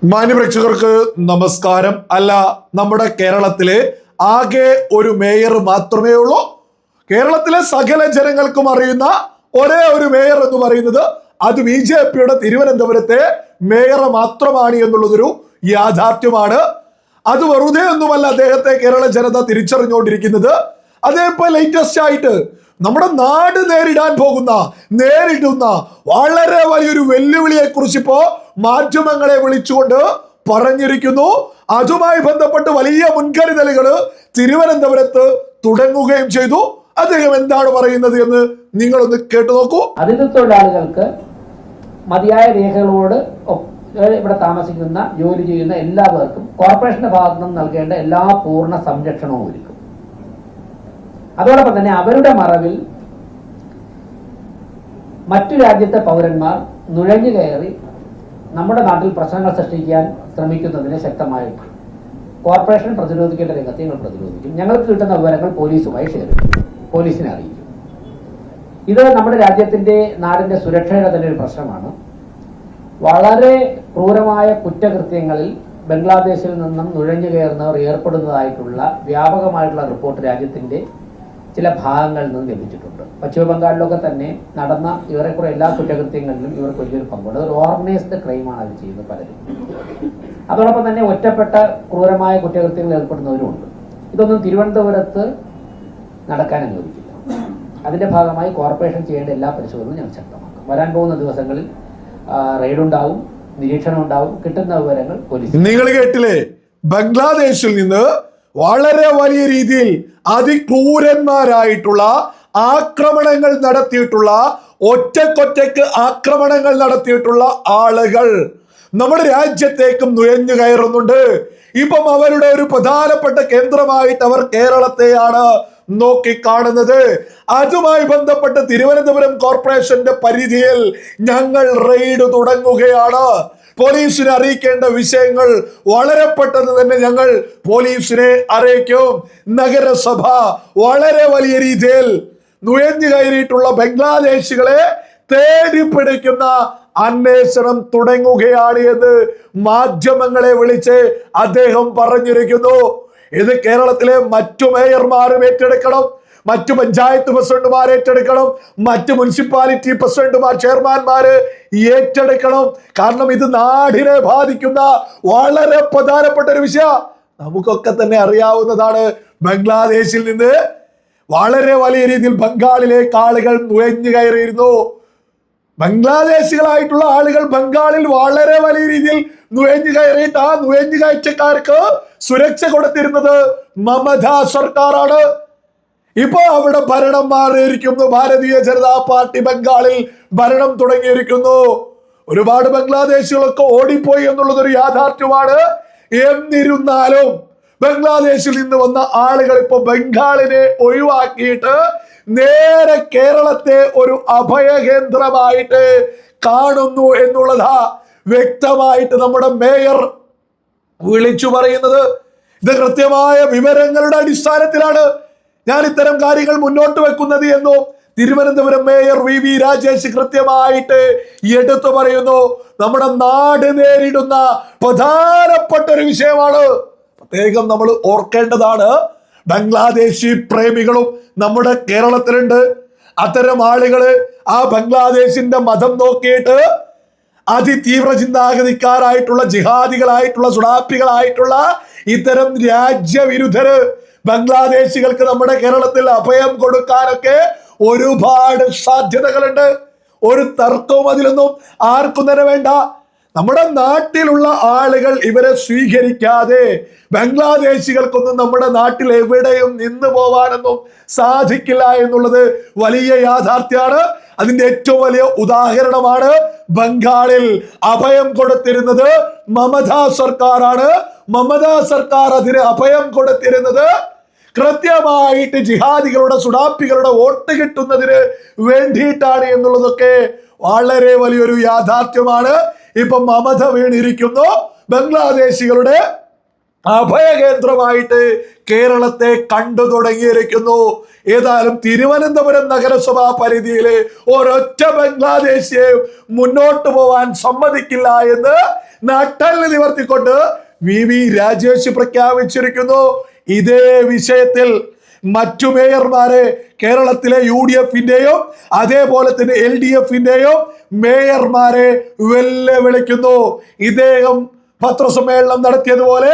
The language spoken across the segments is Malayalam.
മാന്യപ്രേക്ഷകർക്ക് നമസ്കാരം. അല്ല, നമ്മുടെ കേരളത്തിലെ ആകെ ഒരു മേയർ മാത്രമേ ഉള്ളൂ. കേരളത്തിലെ സകല ജനങ്ങൾക്കും അറിയുന്ന ഒരേ ഒരു മേയർ എന്ന് പറയുന്നത് അത് BJP-യുടെ തിരുവനന്തപുരത്തെ മേയർ മാത്രമാണ് എന്നുള്ളതൊരു യാഥാർത്ഥ്യമാണ്. അത് വെറുതെ ഒന്നുമല്ല അദ്ദേഹത്തെ കേരള ജനത തിരിച്ചറിഞ്ഞുകൊണ്ടിരിക്കുന്നത്. അതേപോലെ ലേറ്റസ്റ്റ് ആയിട്ട് നമ്മുടെ നാട് നേരിടുന്ന വളരെ വലിയൊരു വെല്ലുവിളിയെ കുറിച്ച് ഇപ്പോ മാധ്യമങ്ങളെ വിളിച്ചുകൊണ്ട് പറഞ്ഞിരിക്കുന്നു. അതുമായി ബന്ധപ്പെട്ട് വലിയ മുൻകരുതലുകൾ തിരുവനന്തപുരത്ത് തുടങ്ങുകയും ചെയ്തു. അദ്ദേഹം എന്താണ് പറയുന്നത് എന്ന് നിങ്ങളൊന്ന് കേട്ടു നോക്കൂ. അതിഥി തൊഴിലാളികൾക്ക് മതിയായ രേഖകളോട് ഇവിടെ താമസിക്കുന്ന ജോലി ചെയ്യുന്ന എല്ലാവർക്കും കോർപ്പറേഷന്റെ ഭാഗത്തു നിന്നും നൽകേണ്ട എല്ലാ പൂർണ്ണ സംരക്ഷണവും ഒരുക്കും. അതോടൊപ്പം തന്നെ അവരുടെ മറവിൽ മറ്റു രാജ്യത്തെ പൗരന്മാർ നുഴഞ്ഞു കയറി നമ്മുടെ നാട്ടിൽ പ്രശ്നങ്ങൾ സൃഷ്ടിക്കാൻ ശ്രമിക്കുന്നതിനെ ശക്തമായിട്ട് കോർപ്പറേഷൻ പ്രതിരോധിക്കേണ്ട രംഗത്ത് ഞങ്ങൾ പ്രതിരോധിക്കും. ഞങ്ങൾക്ക് കിട്ടുന്ന വിവരങ്ങൾ പോലീസുമായി ഷെയർ ചെയ്യും, പോലീസിനെ അറിയിക്കും. ഇത് നമ്മുടെ രാജ്യത്തിന്റെ നാടിന്റെ സുരക്ഷയുടെ തന്നെ ഒരു പ്രശ്നമാണ്. വളരെ ക്രൂരമായ കുറ്റകൃത്യങ്ങളിൽ ബംഗ്ലാദേശിൽ നിന്നും നുഴഞ്ഞു കയറുന്നവർ ഏർപ്പെടുന്നതായിട്ടുള്ള വ്യാപകമായിട്ടുള്ള റിപ്പോർട്ട് രാജ്യത്തിന്റെ ചില ഭാഗങ്ങളിൽ നിന്ന് ലഭിച്ചിട്ടുണ്ട്. പശ്ചിമ ബംഗാളിലൊക്കെ തന്നെ നടന്ന ഇവരെക്കുറെ എല്ലാ കുറ്റകൃത്യങ്ങളിലും ഇവർക്ക് വലിയൊരു പങ്കുണ്ട്. അതൊരു ഓർഗനൈസ്ഡ് ക്രൈമാണ് അവർ ചെയ്യുന്നത് പലരും. അതോടൊപ്പം തന്നെ ഒറ്റപ്പെട്ട ക്രൂരമായ കുറ്റകൃത്യങ്ങളിൽ ഏർപ്പെടുന്നവരുമുണ്ട്. ഇതൊന്നും തിരുവനന്തപുരത്ത് നടക്കാൻ അനുവദിക്കില്ല. അതിന്റെ ഭാഗമായി കോർപ്പറേഷൻ ചെയ്യേണ്ട എല്ലാ പരിശോധനകളും ഞങ്ങൾ ശക്തമാക്കും. വരാൻ പോകുന്ന ദിവസങ്ങളിൽ റെയ്ഡ് ഉണ്ടാവും, നിരീക്ഷണം ഉണ്ടാവും, കിട്ടുന്ന വിവരങ്ങൾ പോലീസ്. നിങ്ങൾ കേട്ടില്ലേ, ബംഗ്ലാദേശിൽ നിന്ന് വളരെ വലിയ രീതിയിൽ അതിക്രൂരന്മാരായിട്ടുള്ള ആക്രമണങ്ങൾ നടത്തിയിട്ടുള്ള ഒറ്റക്കൊറ്റക്ക് ആക്രമണങ്ങൾ നടത്തിയിട്ടുള്ള ആളുകൾ നമ്മുടെ രാജ്യത്തേക്കും നുഴഞ്ഞു കയറുന്നുണ്ട്. ഇപ്പം അവരുടെ ഒരു പ്രധാനപ്പെട്ട കേന്ദ്രമായിട്ട് അവർ കേരളത്തെയാണ് നോക്കിക്കാണുന്നത്. അതുമായി ബന്ധപ്പെട്ട് തിരുവനന്തപുരം കോർപ്പറേഷന്റെ പരിധിയിൽ ഞങ്ങൾ റെയ്ഡ് തുടങ്ങുകയാണ്. പോലീസിനെ അറിയിക്കേണ്ട വിഷയങ്ങൾ വളരെ പെട്ടെന്ന് തന്നെ ഞങ്ങൾ പോലീസിനെ അറിയിക്കും. നഗരസഭ വളരെ വലിയ രീതിയിൽ നുഴഞ്ഞു കയറിയിട്ടുള്ള ബംഗ്ലാദേശികളെ തേടി പിടിക്കുന്ന അന്വേഷണം തുടങ്ങുകയാണ് എന്ന് മാധ്യമങ്ങളെ വിളിച്ച് അദ്ദേഹം പറഞ്ഞിരിക്കുന്നു. ഇത് കേരളത്തിലെ മറ്റു മേയർമാരും ഏറ്റെടുക്കണം, മറ്റു പഞ്ചായത്ത് പ്രസിഡന്റുമാർ ഏറ്റെടുക്കണം, മറ്റു മുനിസിപ്പാലിറ്റി പ്രസിഡന്റുമാർ ചെയർമാൻമാര് ഏറ്റെടുക്കണം. കാരണം ഇത് നാടിനെ ബാധിക്കുന്ന വളരെ പ്രധാനപ്പെട്ട ഒരു വിഷയം. നമുക്കൊക്കെ തന്നെ അറിയാവുന്നതാണ്, ബംഗ്ലാദേശിൽ നിന്ന് വളരെ വലിയ രീതിയിൽ ബംഗാളിലേക്ക് ആളുകൾ നുഴഞ്ഞു കയറിയിരുന്നു. ബംഗ്ലാദേശികളായിട്ടുള്ള ആളുകൾ ബംഗാളിൽ വളരെ വലിയ രീതിയിൽ നുഴഞ്ഞു കയറിയിട്ട് ആ നുഴഞ്ഞു കയറ്റക്കാർക്ക് സുരക്ഷ കൊടുത്തിരുന്നത് മമതാ സർക്കാരാണ്. ഇപ്പൊ അവിടെ ഭരണം മാറിയിരിക്കുന്നു. ഭാരതീയ ജനതാ പാർട്ടി ബംഗാളിൽ ഭരണം തുടങ്ങിയിരിക്കുന്നു. ഒരുപാട് ബംഗ്ലാദേശികളൊക്കെ ഓടിപ്പോയി എന്നുള്ളതൊരു യാഥാർത്ഥ്യമാണ്. എന്നിരുന്നാലും ബംഗ്ലാദേശിൽ നിന്ന് വന്ന ആളുകൾ ഇപ്പൊ ബംഗാളിനെ ഒഴിവാക്കിയിട്ട് നേരെ കേരളത്തെ ഒരു അഭയകേന്ദ്രമായിട്ട് കാണുന്നു എന്നുള്ളതാ വ്യക്തമായിട്ട് നമ്മുടെ മേയർ വിളിച്ചു പറയുന്നത്. ഇത് കൃത്യമായ വിവരങ്ങളുടെ അടിസ്ഥാനത്തിലാണ് ഞാൻ ഇത്തരം കാര്യങ്ങൾ മുന്നോട്ട് വെക്കുന്നത് എന്നും തിരുവനന്തപുരം മേയർ VV രാജേഷ് കൃത്യമായിട്ട് എടുത്തു പറയുന്നു. നമ്മുടെ നാട് നേരിടുന്ന പ്രധാനപ്പെട്ട ഒരു വിഷയമാണ്. പ്രത്യേകം നമ്മൾ ഓർക്കേണ്ടതാണ്, ബംഗ്ലാദേശി പ്രേമികളും നമ്മുടെ കേരളത്തിലുണ്ട്. അത്തരം ആളുകള് ആ ബംഗ്ലാദേശിന്റെ മതം നോക്കിയിട്ട് അതിതീവ്ര ചിന്താഗതിക്കാരായിട്ടുള്ള ജിഹാദികളായിട്ടുള്ള സുഡാപ്പികളായിട്ടുള്ള ഇത്തരം രാജ്യവിരുദ്ധര് ബംഗ്ലാദേശികൾക്ക് നമ്മുടെ കേരളത്തിൽ അഭയം കൊടുക്കാനൊക്കെ ഒരുപാട് സാധ്യതകളുണ്ട്. ഒരു തർക്കവും അതിലൊന്നും ആർക്കും തന്നെ വേണ്ട. നമ്മുടെ നാട്ടിലുള്ള ആളുകൾ ഇവരെ സ്വീകരിക്കാതെ ബംഗ്ലാദേശികൾക്കൊന്നും നമ്മുടെ നാട്ടിൽ എവിടെയും നിന്ന് പോവാനൊന്നും സാധിക്കില്ല എന്നുള്ളത് വലിയ യാഥാർത്ഥ്യമാണ്. അതിന്റെ ഏറ്റവും വലിയ ഉദാഹരണമാണ് ബംഗാളിൽ അഭയം കൊടുത്തിരുന്നത് മമതാ സർക്കാരാണ്. മമതാ സർക്കാർ അതിന് അഭയം കൊടുത്തിരുന്നത് കൃത്യമായിട്ട് ജിഹാദികളുടെ സുഡാപ്പികളുടെ വോട്ട് കിട്ടുന്നതിന് വേണ്ടിയിട്ടാണ് എന്നുള്ളതൊക്കെ വളരെ വലിയൊരു യാഥാർത്ഥ്യമാണ്. ഇപ്പൊ മമത വീണിരിക്കുന്നു. ബംഗ്ലാദേശികളുടെ അഭയകേന്ദ്രമായിട്ട് കേരളത്തെ കണ്ടു തുടങ്ങിയിരിക്കുന്നു. ഏതായാലും തിരുവനന്തപുരം നഗരസഭാ പരിധിയിൽ ഒരൊറ്റ ബംഗ്ലാദേശിയെയും മുന്നോട്ട് പോവാൻ സമ്മതിക്കില്ല എന്ന് നട്ടെല്ല് നിവർത്തിക്കൊണ്ട് വി രാജേഷ് പ്രഖ്യാപിച്ചിരിക്കുന്നു. ഇതേ വിഷയത്തിൽ മറ്റു മേയർമാരെ കേരളത്തിലെ UDFന്റെയും അതേപോലെ തന്നെ LDFന്റെയും മേയർമാരെ വെല്ലുവിളിക്കുന്നു. ഇദ്ദേഹം പത്രസമ്മേളനം നടത്തിയതുപോലെ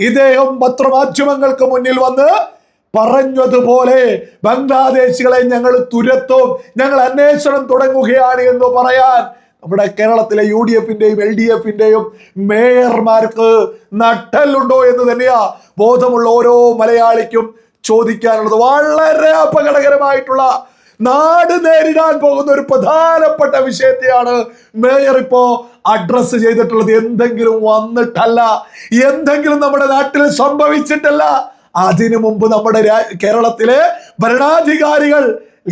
ഇദ്ദേഹം പത്രമാധ്യമങ്ങൾക്ക് മുന്നിൽ വന്ന് പറഞ്ഞതുപോലെ ബംഗ്ലാദേശികളെ ഞങ്ങൾ തുരത്തും, ഞങ്ങൾ അന്വേഷണം തുടങ്ങുകയാണ് എന്ന് പറയാൻ നമ്മുടെ കേരളത്തിലെ UDFന്റെയും LDFന്റെയും മേയർമാർക്ക് നട്ടലുണ്ടോ എന്ന് തന്നെയാ ബോധമുള്ള ഓരോ മലയാളിക്കും ചോദിക്കാനുള്ളത്. വളരെ അപകടകരമായിട്ടുള്ള നാട് നേരിടാൻ പോകുന്ന ഒരു പ്രധാനപ്പെട്ട വിഷയത്തെയാണ് മേയർ ഇപ്പോ അഡ്രസ് ചെയ്തിട്ടുള്ളത്. എന്തെങ്കിലും വന്നിട്ടല്ല, എന്തെങ്കിലും നമ്മുടെ നാട്ടിൽ സംഭവിച്ചിട്ടല്ല. അതിനു മുമ്പ് നമ്മുടെ കേരളത്തിലെ ഭരണാധികാരികൾ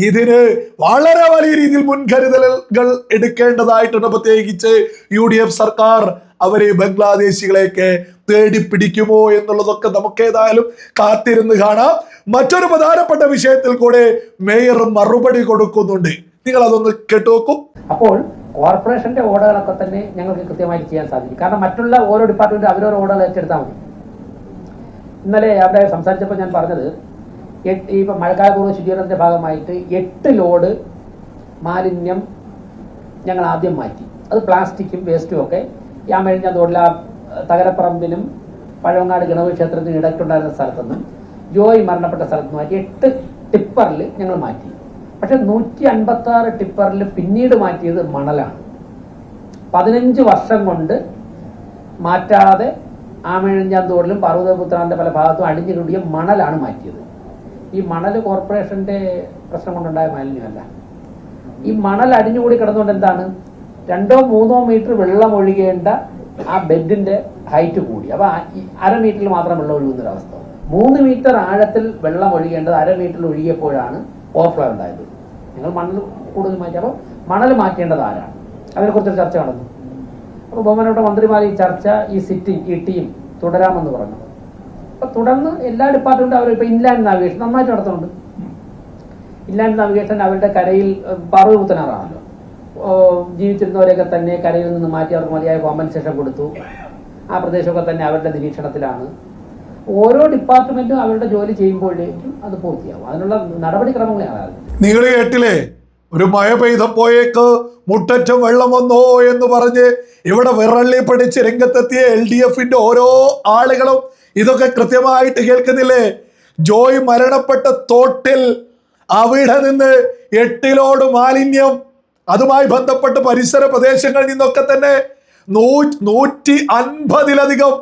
ഇതിന് വളരെ വലിയ രീതിയിൽ മുൻകരുതലുകൾ എടുക്കേണ്ടതായിട്ടുണ്ട്. പ്രത്യേകിച്ച് UDF സർക്കാർ അവരെ ബംഗ്ലാദേശികളെയൊക്കെ തേടി പിടിക്കുമോ എന്നുള്ളതൊക്കെ നമുക്ക് ഏതായാലും കാത്തിരുന്ന് കാണാം. മറ്റൊരു പ്രധാനപ്പെട്ട വിഷയത്തിൽ കൂടെ മേയർ മറുപടി കൊടുക്കുന്നുണ്ട്. നിങ്ങൾ അതൊന്ന് കേട്ടുനോക്കൂ. അപ്പോൾ കോർപ്പറേഷന്റെ ഓർഡറുകളൊക്കെ തന്നെ ഞങ്ങൾക്ക് കൃത്യമായിട്ട് ചെയ്യാൻ സാധിക്കും. കാരണം മറ്റുള്ള ഓരോ ഡിപ്പാർട്ട്മെന്റ് അവരോരോ ഓർഡർ ഏറ്റെടുത്താൽ മതി. ഇന്നലെ അവിടെ സംസാരിച്ചപ്പോൾ ഞാൻ പറഞ്ഞത് ഇപ്പം മഴക്കാലപൂർവ്വ ശുചീകരണത്തിന്റെ ഭാഗമായിട്ട് 8 ലോഡ് മാലിന്യം ഞങ്ങൾ ആദ്യം മാറ്റി. അത് പ്ലാസ്റ്റിക്കും വേസ്റ്റും ഒക്കെ യാമഴിഞ്ഞ തോടില തകരപ്പറമ്പിനും പഴവങ്ങാട് ഗണപതി ക്ഷേത്രത്തിനും ഇടയ്ക്കുണ്ടായിരുന്ന സ്ഥലത്തുനിന്നും ജോയ് മരണപ്പെട്ട സ്ഥലത്ത് മാറ്റി 8 ടിപ്പറിൽ ഞങ്ങൾ മാറ്റി. പക്ഷെ 156 ടിപ്പറിൽ പിന്നീട് മാറ്റിയത് മണലാണ്. 15 വർഷം കൊണ്ട് മാറ്റാതെ ആമഴിഞ്ഞാൻ തോടിലും പാർവതപുത്രാന്റെ പല ഭാഗത്തും അടിഞ്ഞു കൂടിയ മണലാണ് മാറ്റിയത്. ഈ മണൽ കോർപ്പറേഷന്റെ പ്രശ്നം കൊണ്ടുണ്ടായ മാലിന്യമല്ല. ഈ മണൽ അടിഞ്ഞുകൂടി കിടന്നുകൊണ്ട് എന്താണ്, 2-3 മീറ്റർ വെള്ളം ഒഴുകേണ്ട ആ ബെഡിന്റെ ഹൈറ്റ് കൂടി. അപ്പൊ 1/2 മീറ്ററിൽ മാത്രം വെള്ളം ഒഴുകുന്നൊരവസ്ഥ. 3 മീറ്റർ ആഴത്തിൽ വെള്ളം ഒഴുകേണ്ടത് 1/2 മീറ്ററിൽ ഒഴുകിയപ്പോഴാണ് ഓവർഫ്ലോ ഉണ്ടായത്. നിങ്ങൾ മണൽ കൂടുതൽ മാറ്റി. അപ്പോൾ മണൽ മാറ്റേണ്ടത് ആരാണ്? അതിനെക്കുറിച്ചൊരു ചർച്ച നടന്നു. അപ്പോൾ ബഹുമാനപ്പെട്ട മന്ത്രിമാർ ഈ ചർച്ച, ഈ ടീം തുടരാമെന്ന് പറഞ്ഞു. അപ്പൊ തുടർന്ന് എല്ലാ ഡിപ്പാർട്ട്മെന്റും അവർ ഇപ്പൊ ഇൻലാൻഡ് നാവിഗേഷൻ നന്നായിട്ട് നടത്തുന്നുണ്ട്. ഇൻലാൻഡ് നാവിഗേഷൻ അവരുടെ കരയിൽ പാർവതപുത്തനാറാണല്ലോ, ജീവിച്ചിരുന്നവരെയൊക്കെ തന്നെ കരയിൽ നിന്ന് മാറ്റി അവർക്ക് മതിയായ കോമ്പൻസേഷൻ കൊടുത്തു. ആ പ്രദേശമൊക്കെ തന്നെ അവരുടെ നിരീക്ഷണത്തിലാണ്. ഓരോ ഡിപ്പാർട്ട്മെന്റും അവരുടെ ജോലി ചെയ്യുമ്പോഴേക്കും അത് പൂർത്തിയാവും. അതിനുള്ള നടപടിക്രമങ്ങളാണ്. നിങ്ങൾ കേട്ടില്ലേ, ഒരു മഴ പെയ്തപ്പോയേക്ക് മുട്ടറ്റം വെള്ളം വന്നോ എന്ന് പറഞ്ഞ് ഇവിടെ വിറള്ളി പിടിച്ച് രംഗത്തെത്തിയ LDFന്റെ ഓരോ ആളുകളും ഇതൊക്കെ കൃത്യമായിട്ട് കേൾക്കുന്നില്ലേ? ജോയ് മരണപ്പെട്ട തോട്ടിൽ അവിടെ നിന്ന് 8 ലോഡ് മാലിന്യം, അതുമായി ബന്ധപ്പെട്ട് പരിസര പ്രദേശങ്ങളിൽ നിന്നൊക്കെ തന്നെ 150-ലധികം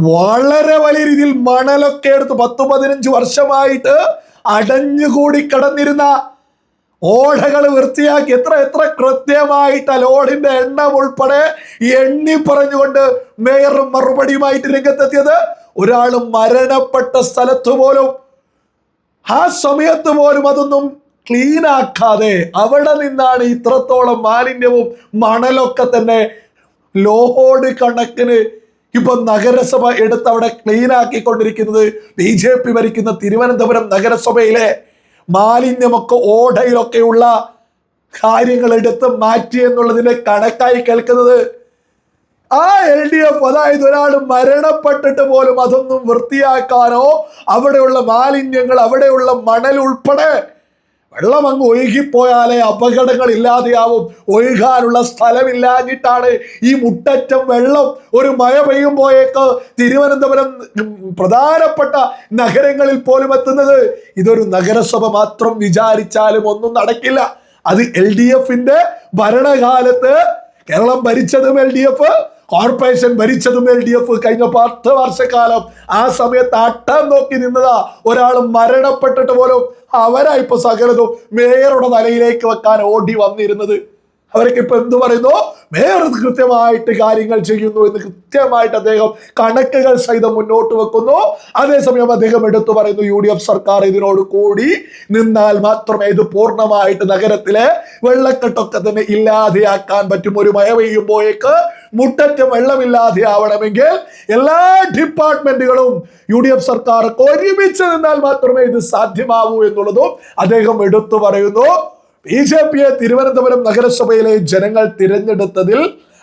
വളരെ വലിയ രീതിയിൽ മണലൊക്കെ എടുത്ത് 10-15 വർഷമായിട്ട് അടഞ്ഞുകൂടി കിടന്നിരുന്ന ഓടകൾ വൃത്തിയാക്കി എത്ര കൃത്യമായിട്ട് ലോഡിന്റെ എണ്ണം ഉൾപ്പെടെ എണ്ണി പറഞ്ഞുകൊണ്ട് മേയർ മറുപടിയുമായിട്ട് രംഗത്തെത്തിയത്. ഒരാൾ മരണപ്പെട്ട സ്ഥലത്ത് പോലും ആ സമയത്ത് പോലും അതൊന്നും ക്ലീൻ ആക്കാതെ അവിടെ നിന്നാണ് ഇത്രത്തോളം മാലിന്യവും മണലൊക്കെ തന്നെ ലോഡ് കണക്കിന് ഇപ്പൊ നഗരസഭ എടുത്ത് അവിടെ ക്ലീൻ ആക്കിക്കൊണ്ടിരിക്കുന്നത്. BJP ഭരിക്കുന്ന തിരുവനന്തപുരം നഗരസഭയിലെ മാലിന്യമൊക്കെ ഓടയിലൊക്കെയുള്ള കാര്യങ്ങൾ എടുത്ത് മാറ്റി എന്നുള്ളതിന്റെ കണക്കായി കേൾക്കുന്നത്. ആ LDF, അതായത് ഒരാൾ മരണപ്പെട്ടിട്ട് പോലും അതൊന്നും വൃത്തിയാക്കാനോ അവിടെയുള്ള മാലിന്യങ്ങൾ, അവിടെയുള്ള മണൽ ഉൾപ്പെടെ വെള്ളം അങ്ങ് ഒഴുകിപ്പോയാലേ അപകടങ്ങൾ ഇല്ലാതെയാവും. ഒഴുകാനുള്ള സ്ഥലമില്ലാഞ്ഞിട്ടാണ് ഈ മുട്ടറ്റം വെള്ളം ഒരു മഴ പെയ്യുമ്പോഴേക്ക് തിരുവനന്തപുരം പ്രധാനപ്പെട്ട നഗരങ്ങളിൽ പോലും എത്തുന്നത്. ഇതൊരു നഗരസഭ മാത്രം വിചാരിച്ചാലും ഒന്നും നടക്കില്ല. അത് LDFന്റെ ഭരണകാലത്ത് കേരളം ഭരിച്ചതും LDF, കോർപ്പറേഷൻ ഭരിച്ചതും LDF. കഴിഞ്ഞ 10 വർഷക്കാലം ആ സമയത്ത് അട്ടം നോക്കി നിന്നതാ. ഒരാൾ മരണപ്പെട്ടിട്ട് പോലും അവരാ ഇപ്പൊ സകലതും മേയറുടെ തലയിലേക്ക് വെക്കാൻ ഓടി വന്നിരുന്നത്. അവർക്ക് ഇപ്പൊ എന്തു പറയുന്നു? മേയർ കൃത്യമായിട്ട് കാര്യങ്ങൾ ചെയ്യുന്നു എന്ന് കൃത്യമായിട്ട് അദ്ദേഹം കണക്കുകൾ സഹിതം മുന്നോട്ട് വെക്കുന്നു. അതേസമയം അദ്ദേഹം എടുത്തു പറയുന്നു, UDF സർക്കാർ ഇതിനോട് കൂടി നിന്നാൽ മാത്രമേ ഇത് പൂർണ്ണമായിട്ട് നഗരത്തിലെ വെള്ളക്കെട്ടൊക്കെ തന്നെ ഇല്ലാതെയാക്കാൻ പറ്റും. ഒരു മഴ പെയ്യുമ്പോഴേക്ക് മുട്ടറ്റം വെള്ളമില്ലാതെ ആവണമെങ്കിൽ എല്ലാ ഡിപ്പാർട്ട്മെന്റുകളും UDF സർക്കാർ ഒരുമിച്ച് നിന്നാൽ മാത്രമേ ഇത് സാധ്യമാവൂ എന്നുള്ളതും അദ്ദേഹം എടുത്തു പറയുന്നു. BJPയെ തിരുവനന്തപുരം നഗരസഭയിലെ ജനങ്ങൾ തിരഞ്ഞെടുത്തതിൽ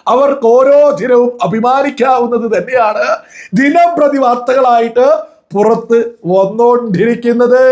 അവർക്ക് ഓരോ ദിനവും അഭിമാനിക്കാവുന്നത് തന്നെയാണ് ദിനം പ്രതി വാർത്തകളായിട്ട് പുറത്ത് വന്നുകൊണ്ടിരിക്കുന്നത്.